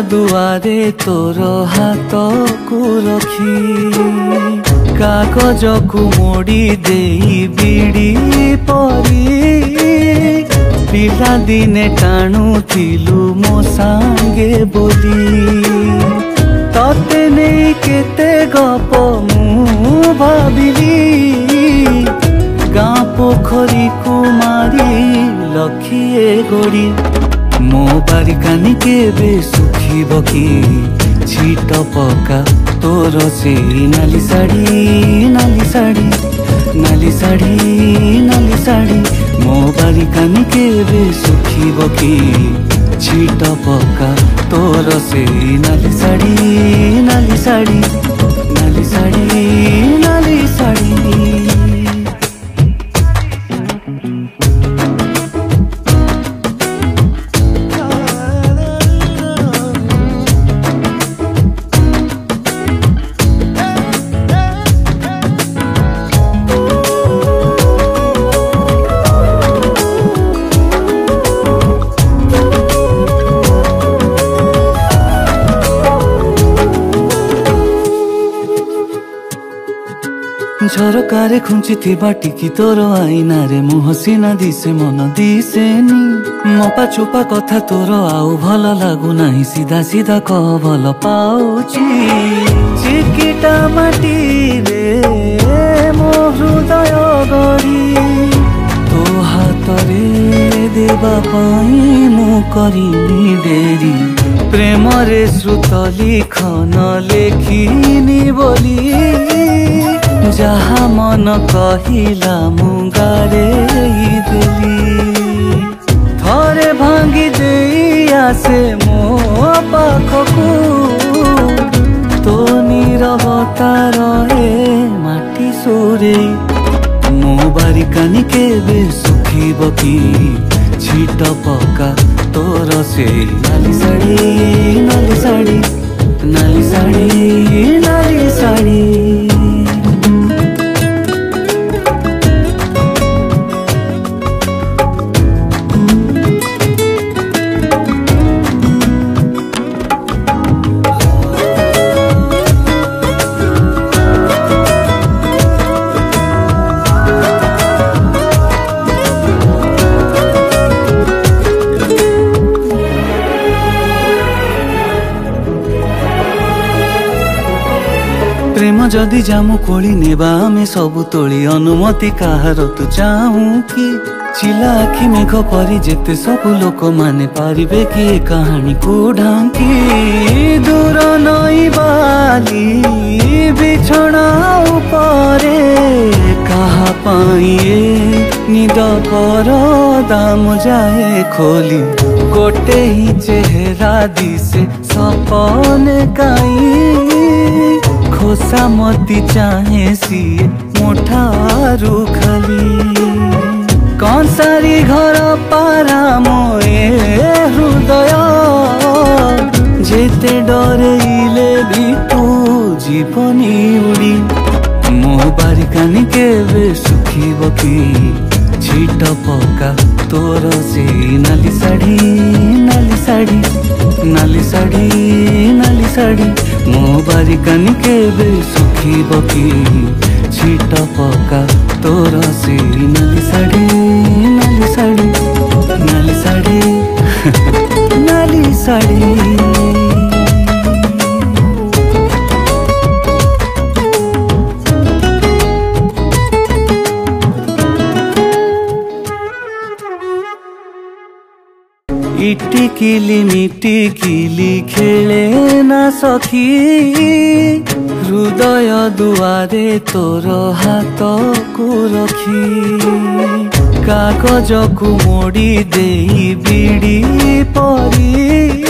दुआरे तोर हाथ को रखी कागज को मोड़ी दे बीड़ी परी पिला दिने टाणुथिलु मो सांगे बोली तते नहीं केते गप मु भाविली गाँ पोखरी कुमारी लखिए गोड़ी मो बारिकानी केबे सुखिब कि छिट पका तोर से नाली साड़ी नाली साड़ी नाली साड़ी नाली साड़ी मो बारिकानी केबे सुखिब कि छिट पका तोर से नाली साड़ी नाली साड़ी नाली साड़ी नाली साड़ी। झरकारे खुंची टिकी तोर आईना रे मुह सीना दिसे मन दिसेनी मपा चुपा कथा तोर आउ भल लागू नाही सीधा सीधा कह भल पाउची चिकिटा माटी रे मो हृदय गढ़ी तो हाथ रे देवा पाई मु करिनी डेरी प्रेम रे श्रुत लिखन लेखिनी बोली जहा मन कहिला मुगारे देली थरे भांगी दे आसे मो पाखकू तो नीरवता रहे माटी सोरे मो बारिकानी केबे सुखिब कि छिट पका तोर से नाली साड़ी नाली साड़ी नाली साड़ी नाली साड़ी। प्रेम जदि जामु कोली नेबा आमे सबु तोली अनुमति काहार तु चाहू कि चिला आखि मेघ परी जेते सबु लोक माने पारिबे कि ए कहानी को ढांकी दूर नई बाली बिछଣା उपरे कहा पाइए निद कर दाम जाए खोली गोटे ही चेहरा दिसे सपने काई खोसा मती चाहे सी मोठारू खाली कौन सारी घर पारा मोए हृदय जेते डरेइले भी तू जीवनी उड़ी मो बारिकानी केबे सुखिब कि छिट पका तोर से नाली साड़ी नाली साड़ी नाली साड़ी नाली साड़ी मो बारिकानी केबे सुखिब कि छिट पका तोर से नाली साड़ी नाली साड़ी नाली साड़ी नाली साड़ी। इटिकिली मिटिकिली खेले ना सखी हृदय दुआरे तोर हाथ को रखी कागज को मोड़ी दे बीड़ी परी